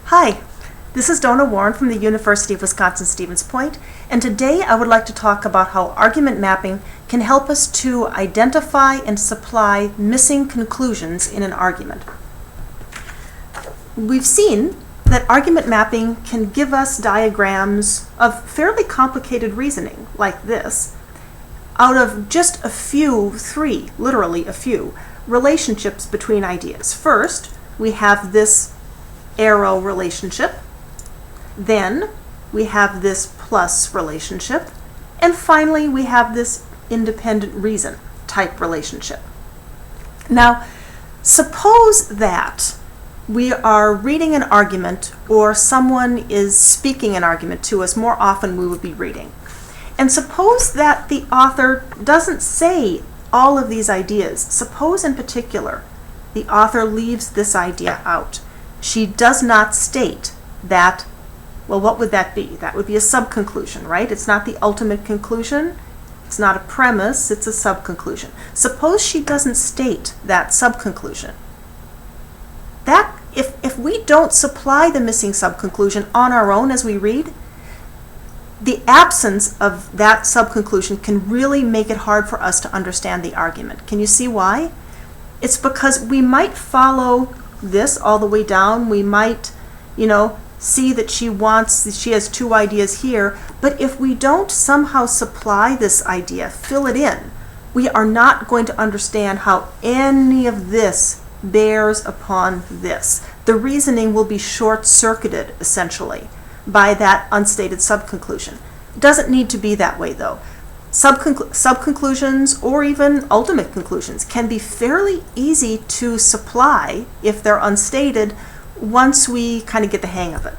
Hi, this is Donna Warren from the University of Wisconsin-Stevens Point, and today I would like to talk about how argument mapping can help us to identify and supply missing conclusions in an argument. We've seen that argument mapping can give us diagrams of fairly complicated reasoning, like this, out of just a few, literally a few, relationships between ideas. First, we have this arrow relationship, then we have this plus relationship, and finally we have this independent reason type relationship. Now, suppose that we are reading an argument or someone is speaking an argument to us. More often we would be reading. And suppose that the author doesn't say all of these ideas. Suppose in particular the author leaves this idea out. She does not state that, well, what would that be? That would be a subconclusion, right? It's not the ultimate conclusion. It's not a premise, it's a subconclusion. Suppose she doesn't state that subconclusion. That, if we don't supply the missing subconclusion on our own as we read, the absence of that subconclusion can really make it hard for us to understand the argument. Can you see why? It's because we might follow this all the way down. We might, see that she has two ideas here, but if we don't somehow supply this idea, fill it in, we are not going to understand how any of this bears upon this. The reasoning will be short-circuited, essentially, by that unstated subconclusion. It doesn't need to be that way, though. Subconclusions or even ultimate conclusions can be fairly easy to supply if they're unstated once we kind of get the hang of it.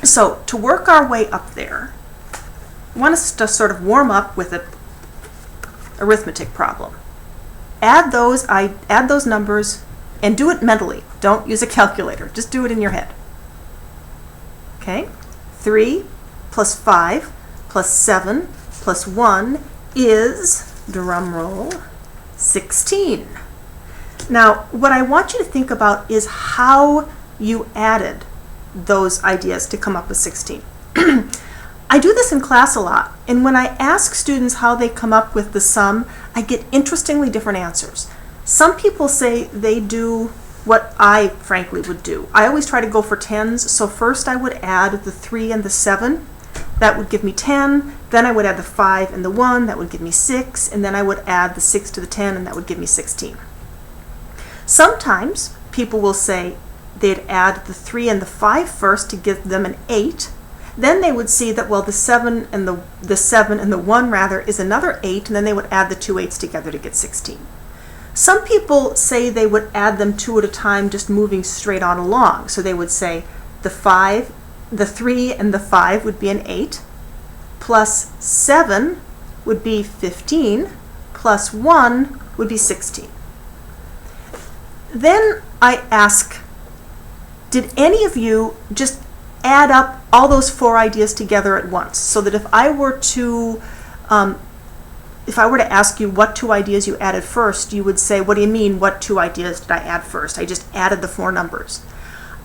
So to work our way up there, I want us to sort of warm up with an arithmetic problem. Add those numbers and do it mentally. Don't use a calculator. Just do it in your head. Okay? 3 plus 5 plus 7 plus 1 is, drum roll, 16. Now, what I want you to think about is how you added those ideas to come up with 16. I do this in class a lot, and when I ask students how they come up with the sum, I get interestingly different answers. Some people say they do what I frankly would do. I always try to go for tens, so first I would add the 3 and the 7. That would give me 10. Then I would add the 5 and the 1. That would give me 6. And then I would add the 6 to the 10, and that would give me 16. Sometimes people will say they'd add the 3 and the 5 first to give them an 8. Then they would see that, well, the 7 and the 1 rather is another 8, and then they would add the two 8s together to get 16. Some people say they would add them two at a time, just moving straight on along. So they would say the 3 and the 5 would be an 8, plus 7 would be 15, plus 1 would be 16. Then I ask, did any of you just add up all those 4 ideas together at once? So that if I were to ask you what 2 ideas you added first, you would say, what do you mean, what 2 ideas did I add first? I just added the 4 numbers.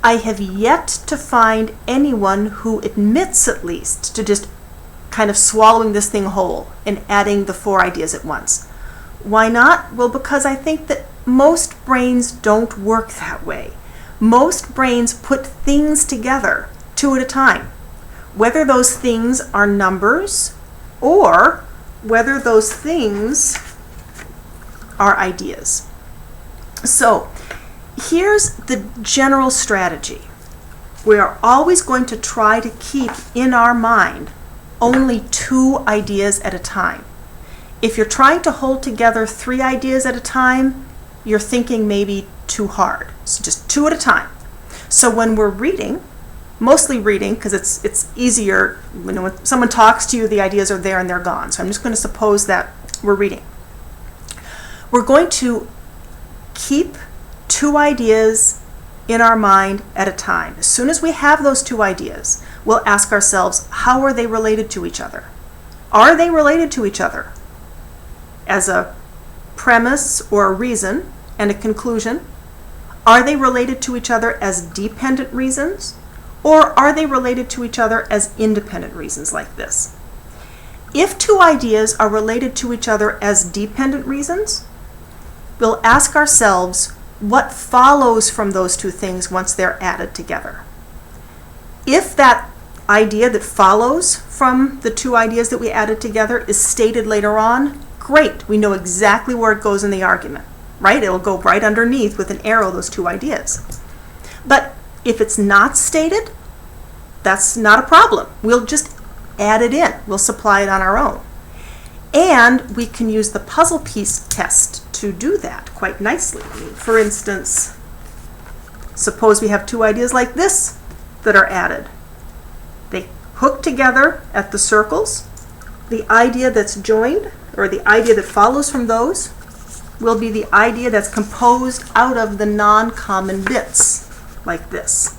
I have yet to find anyone who admits, at least, to just kind of swallowing this thing whole and adding the 4 ideas at once. Why not? Well, because I think that most brains don't work that way. Most brains put things together 2 at a time, whether those things are numbers or whether those things are ideas. So here's the general strategy. We are always going to try to keep in our mind only 2 ideas at a time. If you're trying to hold together 3 ideas at a time, you're thinking maybe too hard. So just 2 at a time. So when we're reading, mostly reading, because it's easier, when someone talks to you, the ideas are there and they're gone. So I'm just going to suppose that we're reading. We're going to keep 2 ideas in our mind at a time. As soon as we have those 2 ideas, we'll ask ourselves, how are they related to each other? Are they related to each other as a premise or a reason and a conclusion? Are they related to each other as dependent reasons? Or are they related to each other as independent reasons like this? If two ideas are related to each other as dependent reasons, we'll ask ourselves what follows from those two things once they're added together. If that idea that follows from the two ideas that we added together is stated later on, great, we know exactly where it goes in the argument, right? It'll go right underneath with an arrow, those two ideas. But if it's not stated, that's not a problem. We'll just add it in. We'll supply it on our own. And we can use the puzzle piece test to do that quite nicely. For instance, suppose we have two ideas like this that are added. They hook together at the circles. The idea that's joined, or the idea that follows from those, will be the idea that's composed out of the non-common bits, like this,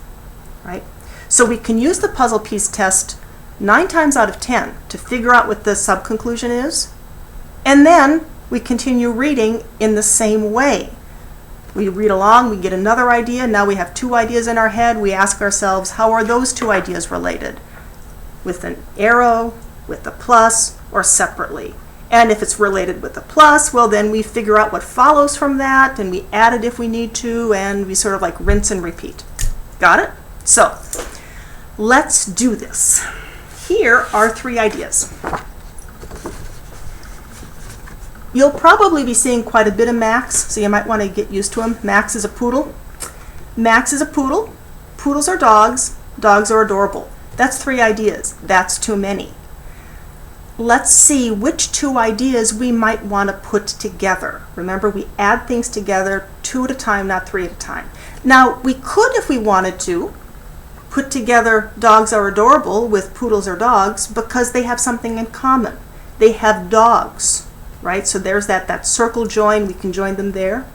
right? So we can use the puzzle piece test 9 times out of 10 to figure out what the subconclusion is, and then we continue reading in the same way. We read along, we get another idea, now we have two ideas in our head, we ask ourselves, how are those two ideas related? With an arrow, with a plus, or separately? And if it's related with a plus, well then we figure out what follows from that, and we add it if we need to, and we sort of like rinse and repeat. Got it? So, let's do this. Here are 3 ideas. You'll probably be seeing quite a bit of Max, so you might want to get used to him. Max is a poodle. Max is a poodle. Poodles are dogs. Dogs are adorable. That's 3 ideas. That's too many. Let's see which 2 ideas we might want to put together. Remember, we add things together 2 at a time, not 3 at a time. Now, we could, if we wanted to, put together dogs are adorable with poodles are dogs because they have something in common. They have dogs, right? So there's that circle join. We can join them there.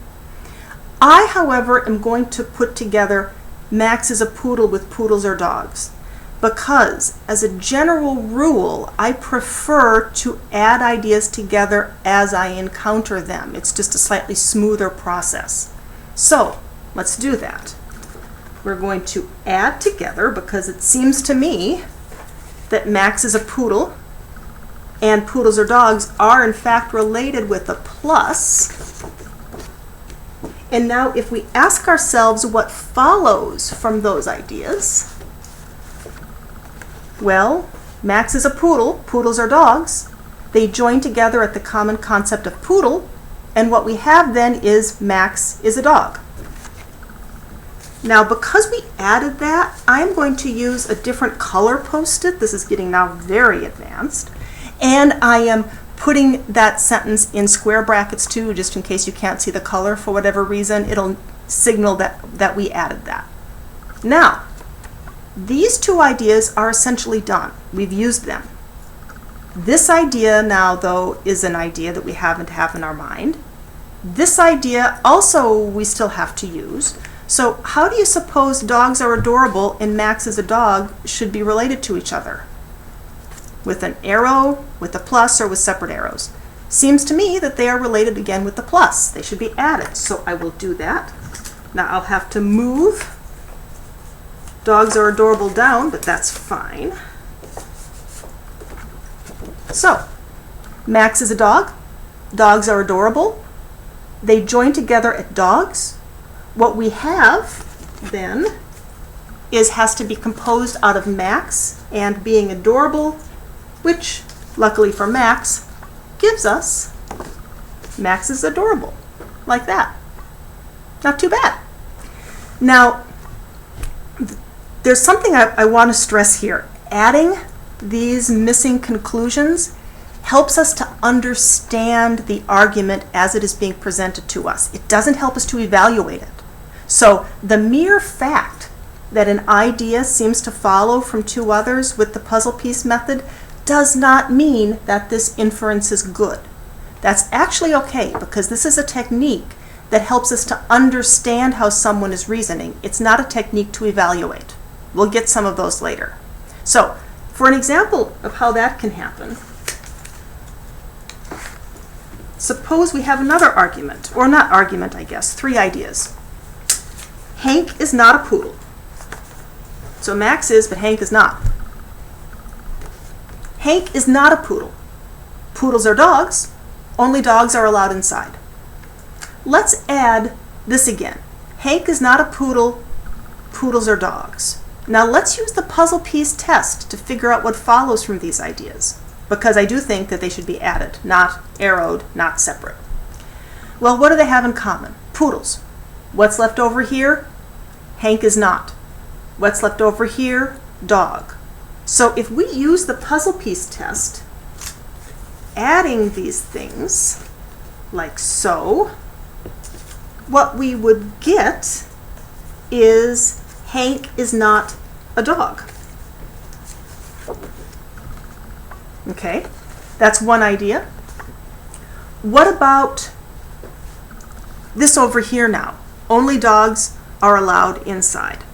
I, however, am going to put together Max is a poodle with poodles are dogs because, as a general rule, I prefer to add ideas together as I encounter them. It's just a slightly smoother process. So let's do that. We're going to add together because it seems to me that Max is a poodle and poodles or dogs are in fact related with a plus. And now if we ask ourselves what follows from those ideas, well, Max is a poodle, poodles are dogs. They join together at the common concept of poodle, and what we have then is Max is a dog. Now, because we added that, I'm going to use a different color post-it. This is getting now very advanced. And I am putting that sentence in square brackets too, just in case you can't see the color for whatever reason. It'll signal that we added that. Now, these 2 ideas are essentially done. We've used them. This idea now, though, is an idea that we haven't have in our mind. This idea also we still have to use. So how do you suppose dogs are adorable and Max is a dog should be related to each other? With an arrow, with a plus, or with separate arrows? Seems to me that they are related again with the plus. They should be added. So I will do that. Now I'll have to move dogs are adorable down, but that's fine. So Max is a dog. Dogs are adorable. They join together at dogs. What we have then has to be composed out of Max and being adorable, which luckily for Max gives us Max is adorable, like that. Not too bad. Now, there's something I want to stress here. Adding these missing conclusions helps us to understand the argument as it is being presented to us. It doesn't help us to evaluate it. So the mere fact that an idea seems to follow from 2 others with the puzzle piece method does not mean that this inference is good. That's actually okay because this is a technique that helps us to understand how someone is reasoning. It's not a technique to evaluate. We'll get some of those later. So for an example of how that can happen, suppose we have another argument, or not argument, I guess, 3 ideas. Hank is not a poodle. So Max is, but Hank is not. Hank is not a poodle. Poodles are dogs. Only dogs are allowed inside. Let's add this again. Hank is not a poodle. Poodles are dogs. Now let's use the puzzle piece test to figure out what follows from these ideas, because I do think that they should be added, not arrowed, not separate. Well, what do they have in common? Poodles. What's left over here? Hank is not. What's left over here? Dog. So if we use the puzzle piece test, adding these things, like so, what we would get is Hank is not a dog. Okay, that's one idea. What about this over here now? Only dogs are allowed inside.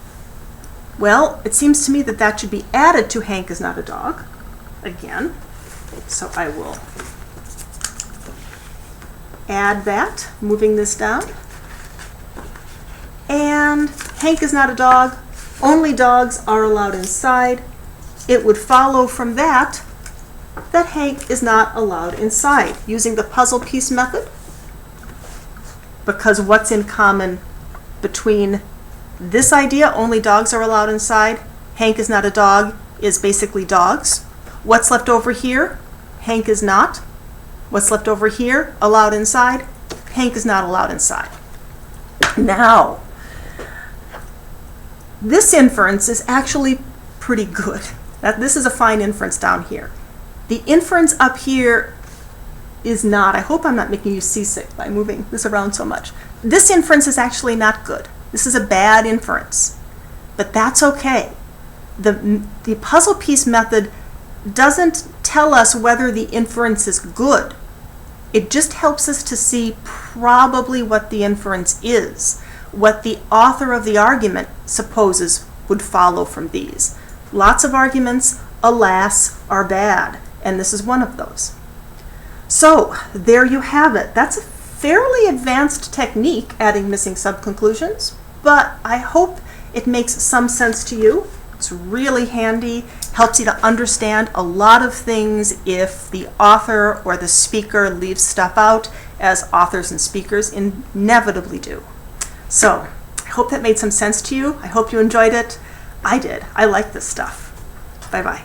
Well, it seems to me that that should be added to Hank is not a dog again. So I will add that, moving this down. And Hank is not a dog. Only dogs are allowed inside. It would follow from that that Hank is not allowed inside, using the puzzle piece method. Because what's in common between this idea, only dogs are allowed inside, Hank is not a dog, is basically dogs. What's left over here? Hank is not. What's left over here? Allowed inside. Hank is not allowed inside. Now, this inference is actually pretty good. This is a fine inference down here. The inference up here is not. I hope I'm not making you seasick by moving this around so much. This inference is actually not good. This is a bad inference, but that's okay. The puzzle piece method doesn't tell us whether the inference is good. It just helps us to see probably what the inference is, what the author of the argument supposes would follow from these. Lots of arguments, alas, are bad, and this is one of those. So there you have it. That's a fairly advanced technique, adding missing subconclusions, but I hope it makes some sense to you. It's really handy, helps you to understand a lot of things if the author or the speaker leaves stuff out, as authors and speakers inevitably do. So I hope that made some sense to you. I hope you enjoyed it. I did. I like this stuff. Bye-bye.